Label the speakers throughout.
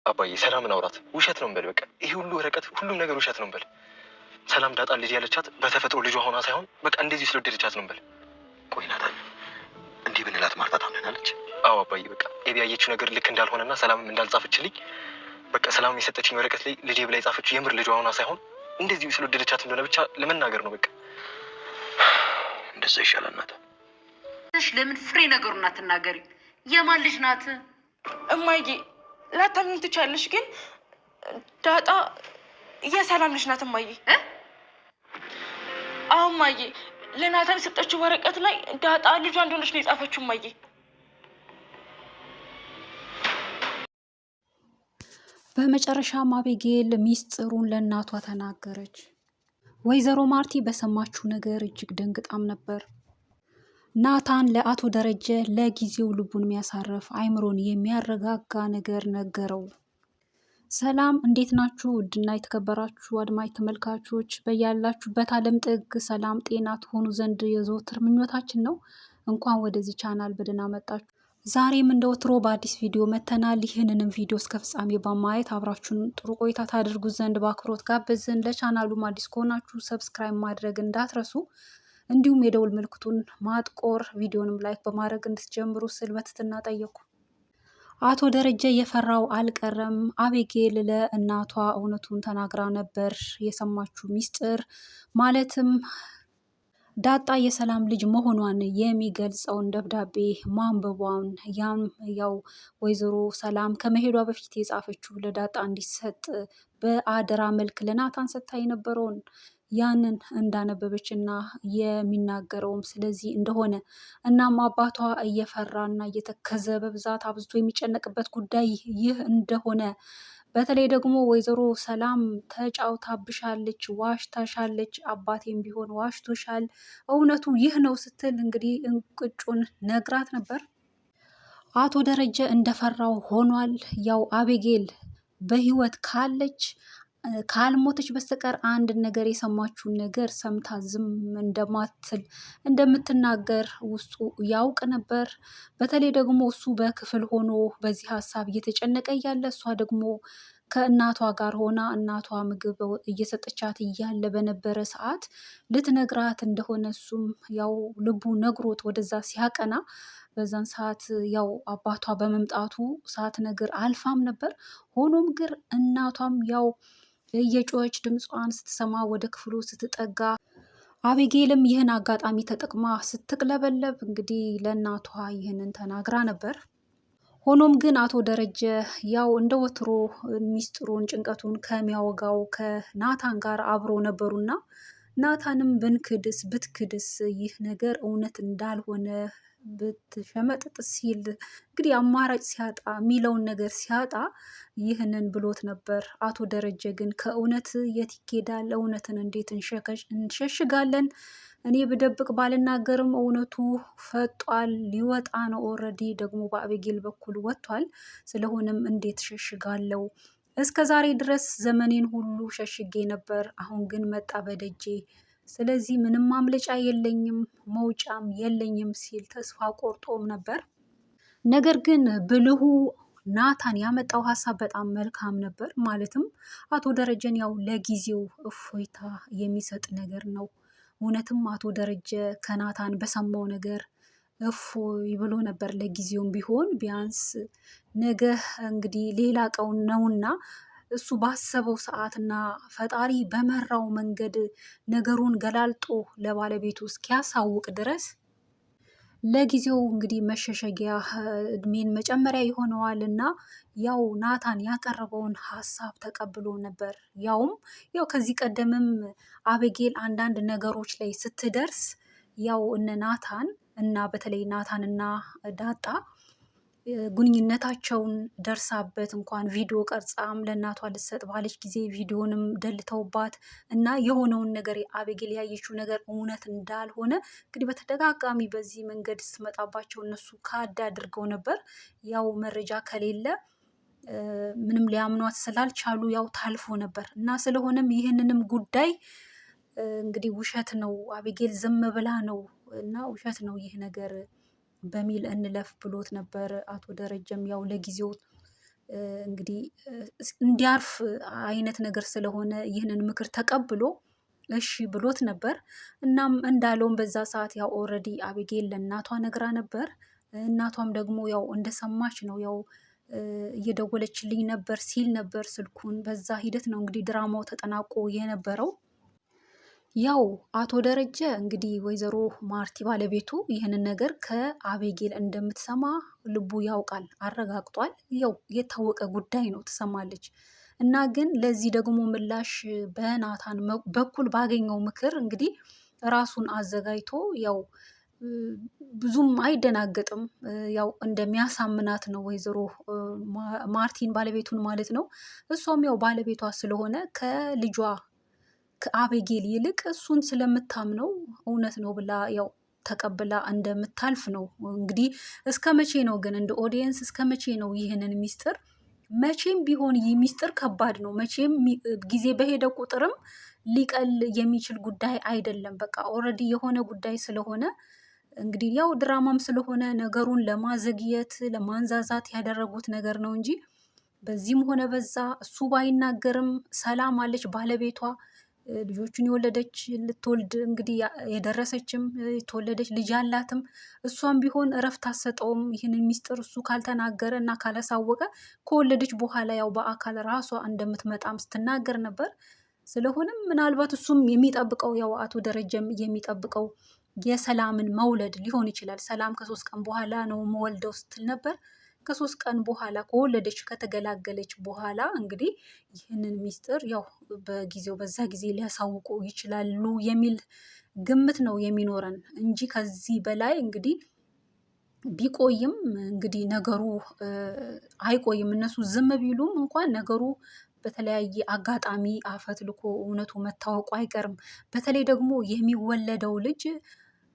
Speaker 1: አባዬ ሰላምን አውራት። ውሸት ነው እንበል በቃ። ይሄ ሁሉ ወረቀት፣ ሁሉም ነገር ውሸት ነው እንበል። ሰላም ዳጣ ልጅ ያለቻት በተፈጥሮ ልጇ ሆና ሳይሆን በቃ እንደዚህ ስለወደደቻት ነው እንበል።
Speaker 2: ቆይ ናታን፣ እንዲህ ብንላት ማርታ ታምነናለች?
Speaker 1: አዎ አባዬ፣ በቃ ኤቢ ያየችው ነገር ልክ እንዳልሆነና ሰላምም እንዳልጻፈችልኝ በቃ ሰላም የሰጠችኝ ወረቀት ላይ ልጄ ብላ የጻፈችው የምር ልጇ ሆና ሳይሆን እንደዚህ ስለወደደቻት እንደሆነ ብቻ ለመናገር ነው በቃ።
Speaker 2: እንደዛ ይሻላል ናታን።
Speaker 3: ለምን ፍሬ ነገሩን አትናገሪ? የማን ልጅ ናት?
Speaker 4: እማዬ ላታምኚ ትቻለሽ፣ ግን ዳጣ የሰላም ልጅ ናት እማዬ። አዎ እማዬ፣ ለናታን የሰጠችው ወረቀት ላይ ዳጣ ልጇ እንደሆነች ነው የጻፈችው እማዬ።
Speaker 5: በመጨረሻም አቤጌል ሚስጥሩን ለእናቷ ተናገረች። ወይዘሮ ማርቲ በሰማችው ነገር እጅግ ደንግጣም ነበር። ናታን ለአቶ ደረጀ ለጊዜው ልቡን የሚያሳርፍ አይምሮን የሚያረጋጋ ነገር ነገረው። ሰላም እንዴት ናችሁ? ውድና የተከበራችሁ አድማጭ ተመልካቾች በያላችሁበት ዓለም ጥግ ሰላም ጤና ትሆኑ ዘንድ የዘወትር ምኞታችን ነው። እንኳን ወደዚህ ቻናል በደህና መጣችሁ። ዛሬም እንደ ወትሮ በአዲስ ቪዲዮ መተናል። ይህንንም ቪዲዮ እስከ ፍጻሜ በማየት አብራችሁን ጥሩ ቆይታ ታደርጉ ዘንድ በአክብሮት ጋበዝን። ለቻናሉም አዲስ ከሆናችሁ ሰብስክራይብ ማድረግ እንዳትረሱ፣ እንዲሁም የደውል ምልክቱን ማጥቆር ቪዲዮንም ላይክ በማድረግ እንድትጀምሩ ስል በትህትና ጠየኩ። አቶ ደረጀ የፈራው አልቀረም። አቤጌል ለእናቷ እውነቱን ተናግራ ነበር። የሰማችው ሚስጥር ማለትም ዳጣ የሰላም ልጅ መሆኗን የሚገልጸውን ደብዳቤ ማንበቧን፣ ያም ያው ወይዘሮ ሰላም ከመሄዷ በፊት የጻፈችው ለዳጣ እንዲሰጥ በአደራ መልክ ለናታን ሰጥታ የነበረውን ያንን እንዳነበበች እና የሚናገረውም ስለዚህ እንደሆነ እናም አባቷ እየፈራና እየተከዘ በብዛት አብዝቶ የሚጨነቅበት ጉዳይ ይህ እንደሆነ በተለይ ደግሞ ወይዘሮ ሰላም ተጫውታብሻለች፣ ዋሽታሻለች፣ አባቴም ቢሆን ዋሽቶሻል፣ እውነቱ ይህ ነው ስትል እንግዲህ እንቅጩን ነግራት ነበር። አቶ ደረጀ እንደፈራው ሆኗል። ያው አቤጌል በህይወት ካለች ካልሞተች በስተቀር አንድ ነገር የሰማችውን ነገር ሰምታ ዝም እንደማትል እንደምትናገር ውስጡ ያውቅ ነበር። በተለይ ደግሞ እሱ በክፍል ሆኖ በዚህ ሀሳብ እየተጨነቀ እያለ እሷ ደግሞ ከእናቷ ጋር ሆና እናቷ ምግብ እየሰጠቻት እያለ በነበረ ሰዓት ልትነግራት እንደሆነ እሱም ያው ልቡ ነግሮት ወደዛ ሲያቀና በዛን ሰዓት ያው አባቷ በመምጣቱ ሰዓት ነገር አልፋም ነበር። ሆኖም ግን እናቷም ያው የጮች ድምጿን ስትሰማ ወደ ክፍሉ ስትጠጋ አቤጌልም ይህን አጋጣሚ ተጠቅማ ስትቅለበለብ እንግዲህ ለእናቷ ይህንን ተናግራ ነበር። ሆኖም ግን አቶ ደረጀ ያው እንደ ወትሮ ሚስጥሩን ጭንቀቱን ከሚያወጋው ከናታን ጋር አብሮ ነበሩና ናታንም ብንክድስ ብትክድስ ይህ ነገር እውነት እንዳልሆነ ብትሸመጥጥ ሲል እንግዲህ አማራጭ ሲያጣ የሚለውን ነገር ሲያጣ ይህንን ብሎት ነበር። አቶ ደረጀ ግን ከእውነት የት ይኬዳል? እውነትን እንዴት እንሸሽጋለን? እኔ ብደብቅ ባልናገርም እውነቱ ፈጧል፣ ሊወጣ ነው። ኦልሬዲ ደግሞ በአቤጌል በኩል ወጥቷል። ስለሆነም እንዴት ሸሽጋለው? እስከ ዛሬ ድረስ ዘመኔን ሁሉ ሸሽጌ ነበር። አሁን ግን መጣ በደጄ። ስለዚህ ምንም ማምለጫ የለኝም፣ መውጫም የለኝም ሲል ተስፋ ቆርጦም ነበር። ነገር ግን ብልሁ ናታን ያመጣው ሀሳብ በጣም መልካም ነበር። ማለትም አቶ ደረጀን ያው ለጊዜው እፎይታ የሚሰጥ ነገር ነው። እውነትም አቶ ደረጀ ከናታን በሰማው ነገር እፎይ ብሎ ነበር። ለጊዜውም ቢሆን ቢያንስ ነገ እንግዲህ ሌላ ቀው ነውና እሱ ባሰበው ሰዓትና ፈጣሪ በመራው መንገድ ነገሩን ገላልጦ ለባለቤቱ እስኪያሳውቅ ድረስ ለጊዜው እንግዲህ መሸሸጊያ እድሜን መጨመሪያ ይሆነዋል እና ያው ናታን ያቀረበውን ሀሳብ ተቀብሎ ነበር። ያው ከዚህ ቀደምም አቤጌል አንዳንድ ነገሮች ላይ ስትደርስ ያው እነ ናታን እና በተለይ ናታን እና ዳጣ ግንኙነታቸውን ደርሳበት እንኳን ቪዲዮ ቀርጻም ለእናቷ ልትሰጥ ባለች ጊዜ ቪዲዮንም ደልተውባት እና የሆነውን ነገር አቤጌል ያየችው ነገር እውነት እንዳልሆነ እንግዲህ በተደጋጋሚ በዚህ መንገድ ስትመጣባቸው እነሱ ካድ አድርገው ነበር። ያው መረጃ ከሌለ ምንም ሊያምኗት ስላልቻሉ ያው ታልፎ ነበር እና ስለሆነም ይህንንም ጉዳይ እንግዲህ ውሸት ነው አቤጌል ዝም ብላ ነው እና ውሸት ነው ይህ ነገር በሚል እንለፍ ብሎት ነበር። አቶ ደረጀም ያው ለጊዜው እንግዲህ እንዲያርፍ አይነት ነገር ስለሆነ ይህንን ምክር ተቀብሎ እሺ ብሎት ነበር። እናም እንዳለውም በዛ ሰዓት ያው ኦልሬዲ አቢጌል ለእናቷ ነግራ ነበር። እናቷም ደግሞ ያው እንደሰማች ነው ያው እየደወለችልኝ ነበር ሲል ነበር ስልኩን። በዛ ሂደት ነው እንግዲህ ድራማው ተጠናቆ የነበረው። ያው አቶ ደረጀ እንግዲህ ወይዘሮ ማርቲ ባለቤቱ ይህንን ነገር ከአቤጌል እንደምትሰማ ልቡ ያውቃል፣ አረጋግጧል። ያው የታወቀ ጉዳይ ነው፣ ትሰማለች። እና ግን ለዚህ ደግሞ ምላሽ በናታን በኩል ባገኘው ምክር እንግዲህ ራሱን አዘጋጅቶ ያው ብዙም አይደናገጥም። ያው እንደሚያሳምናት ነው ወይዘሮ ማርቲን ባለቤቱን ማለት ነው። እሷም ያው ባለቤቷ ስለሆነ ከልጇ ከአቤጌል ይልቅ እሱን ስለምታምነው እውነት ነው ብላ ያው ተቀብላ እንደምታልፍ ነው። እንግዲህ እስከ መቼ ነው ግን እንደ ኦዲየንስ እስከ መቼ ነው ይህንን ሚስጥር? መቼም ቢሆን ይህ ሚስጥር ከባድ ነው። መቼም ጊዜ በሄደ ቁጥርም ሊቀል የሚችል ጉዳይ አይደለም። በቃ ኦልሬዲ የሆነ ጉዳይ ስለሆነ እንግዲህ ያው ድራማም ስለሆነ ነገሩን ለማዘግየት ለማንዛዛት ያደረጉት ነገር ነው እንጂ በዚህም ሆነ በዛ እሱ ባይናገርም ሰላም አለች ባለቤቷ፣ ልጆቹን የወለደች ልትወልድ እንግዲህ የደረሰችም የተወለደች ልጅ አላትም። እሷም ቢሆን እረፍት አትሰጠውም ይህንን ሚስጥር እሱ ካልተናገረ እና ካላሳወቀ። ከወለደች በኋላ ያው በአካል ራሷ እንደምትመጣም ስትናገር ነበር። ስለሆነም ምናልባት እሱም የሚጠብቀው ያው አቶ ደረጀም የሚጠብቀው የሰላምን መውለድ ሊሆን ይችላል። ሰላም ከ3 ቀን በኋላ ነው መወልደው ስትል ነበር። ከ3 ቀን በኋላ ከወለደች ከተገላገለች በኋላ እንግዲህ ይህንን ሚስጥር ያው በጊዜው በዛ ጊዜ ሊያሳውቁ ይችላሉ የሚል ግምት ነው የሚኖረን እንጂ ከዚህ በላይ እንግዲህ ቢቆይም እንግዲህ ነገሩ አይቆይም። እነሱ ዝም ቢሉም እንኳን ነገሩ በተለያየ አጋጣሚ አፈትልኮ እውነቱ መታወቁ አይቀርም። በተለይ ደግሞ የሚወለደው ልጅ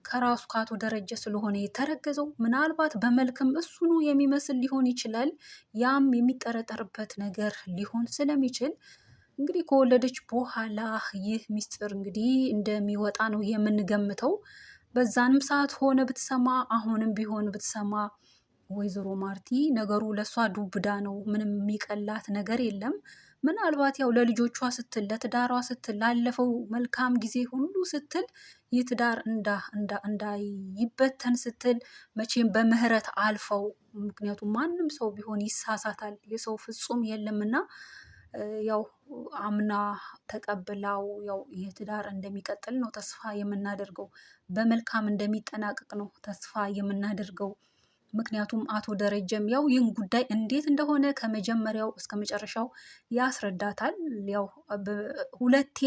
Speaker 5: ከራሱ ከአቶ ደረጀ ስለሆነ የተረገዘው ምናልባት በመልክም እሱኑ የሚመስል ሊሆን ይችላል። ያም የሚጠረጠርበት ነገር ሊሆን ስለሚችል እንግዲህ ከወለደች በኋላ ይህ ሚስጥር እንግዲህ እንደሚወጣ ነው የምንገምተው። በዛንም ሰዓት ሆነ ብትሰማ አሁንም ቢሆን ብትሰማ ወይዘሮ ማርቲ ነገሩ ለእሷ ዱብዳ ነው። ምንም የሚቀላት ነገር የለም። ምናልባት ያው ለልጆቿ ስትል ለትዳሯ ስትል ላለፈው መልካም ጊዜ ሁሉ ስትል ይህ ትዳር እንዳይበተን ስትል መቼም በምህረት አልፈው፣ ምክንያቱም ማንም ሰው ቢሆን ይሳሳታል፣ የሰው ፍጹም የለምና ያው አምና ተቀብላው ያው ይህ ትዳር እንደሚቀጥል ነው ተስፋ የምናደርገው። በመልካም እንደሚጠናቀቅ ነው ተስፋ የምናደርገው። ምክንያቱም አቶ ደረጀም ያው ይህን ጉዳይ እንዴት እንደሆነ ከመጀመሪያው እስከ መጨረሻው ያስረዳታል። ያው ሁለቴ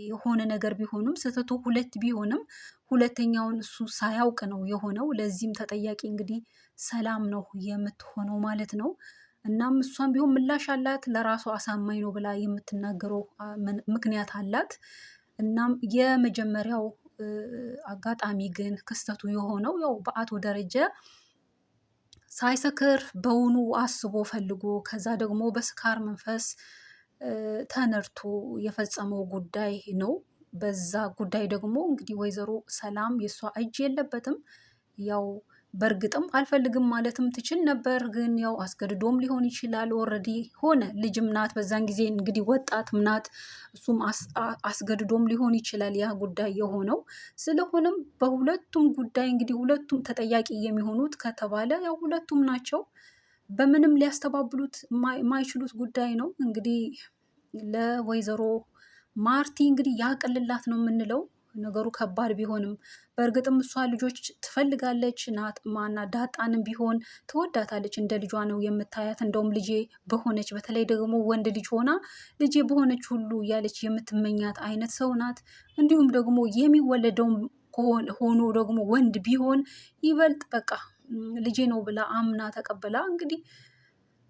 Speaker 5: የሆነ ነገር ቢሆንም ስህተቱ 2 ቢሆንም ሁለተኛውን እሱ ሳያውቅ ነው የሆነው። ለዚህም ተጠያቂ እንግዲህ ሰላም ነው የምትሆነው ማለት ነው። እናም እሷም ቢሆን ምላሽ አላት፣ ለራሷ አሳማኝ ነው ብላ የምትናገረው ምክንያት አላት። እናም የመጀመሪያው አጋጣሚ ግን ክስተቱ የሆነው ያው በአቶ ደረጀ ሳይሰክር በውኑ አስቦ ፈልጎ ከዛ ደግሞ በስካር መንፈስ ተነድቶ የፈጸመው ጉዳይ ነው። በዛ ጉዳይ ደግሞ እንግዲህ ወይዘሮ ሰላም የእሷ እጅ የለበትም። ያው በእርግጥም አልፈልግም ማለትም ትችል ነበር፣ ግን ያው አስገድዶም ሊሆን ይችላል። ኦልሬዲ ሆነ፣ ልጅም ናት በዛን ጊዜ እንግዲህ ወጣትም ናት። እሱም አስገድዶም ሊሆን ይችላል ያ ጉዳይ የሆነው። ስለሆነም በሁለቱም ጉዳይ እንግዲህ ሁለቱም ተጠያቂ የሚሆኑት ከተባለ ያው ሁለቱም ናቸው። በምንም ሊያስተባብሉት የማይችሉት ጉዳይ ነው። እንግዲህ ለወይዘሮ ማርቲ እንግዲህ ያቅልላት ነው የምንለው። ነገሩ ከባድ ቢሆንም በእርግጥም እሷ ልጆች ትፈልጋለች። ማና ዳጣንም ቢሆን ትወዳታለች፣ እንደ ልጇ ነው የምታያት። እንደውም ልጄ በሆነች፣ በተለይ ደግሞ ወንድ ልጅ ሆና ልጄ በሆነች ሁሉ እያለች የምትመኛት አይነት ሰው ናት። እንዲሁም ደግሞ የሚወለደው ሆኖ ደግሞ ወንድ ቢሆን ይበልጥ በቃ ልጄ ነው ብላ አምና ተቀብላ እንግዲህ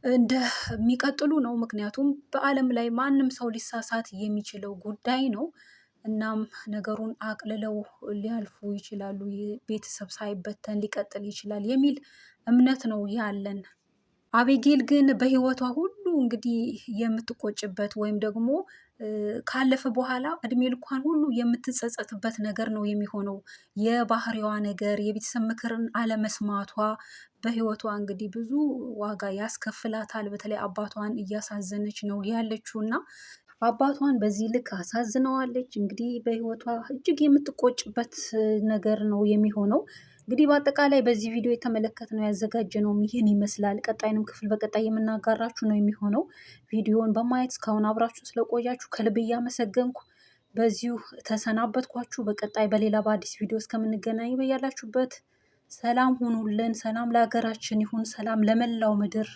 Speaker 5: እንደሚቀጥሉ ነው። ምክንያቱም በዓለም ላይ ማንም ሰው ሊሳሳት የሚችለው ጉዳይ ነው። እናም ነገሩን አቅልለው ሊያልፉ ይችላሉ። ቤተሰብ ሳይበተን ሊቀጥል ይችላል የሚል እምነት ነው ያለን። አቤጌል ግን በህይወቷ ሁሉ እንግዲህ የምትቆጭበት ወይም ደግሞ ካለፈ በኋላ እድሜ ልኳን ሁሉ የምትጸጸትበት ነገር ነው የሚሆነው። የባህሪዋ ነገር፣ የቤተሰብ ምክርን አለመስማቷ በህይወቷ እንግዲህ ብዙ ዋጋ ያስከፍላታል። በተለይ አባቷን እያሳዘነች ነው ያለችው እና አባቷን በዚህ ልክ አሳዝነዋለች። እንግዲህ በህይወቷ እጅግ የምትቆጭበት ነገር ነው የሚሆነው። እንግዲህ በአጠቃላይ በዚህ ቪዲዮ የተመለከትነው ያዘጋጀነው ይህን ይመስላል። ቀጣይንም ክፍል በቀጣይ የምናጋራችሁ ነው የሚሆነው። ቪዲዮን በማየት እስካሁን አብራችሁ ስለቆያችሁ ከልብ እያመሰገንኩ በዚሁ ተሰናበትኳችሁ። በቀጣይ በሌላ በአዲስ ቪዲዮ እስከምንገናኝ በያላችሁበት ሰላም ሁኑልን። ሰላም ለሀገራችን ይሁን። ሰላም ለመላው ምድር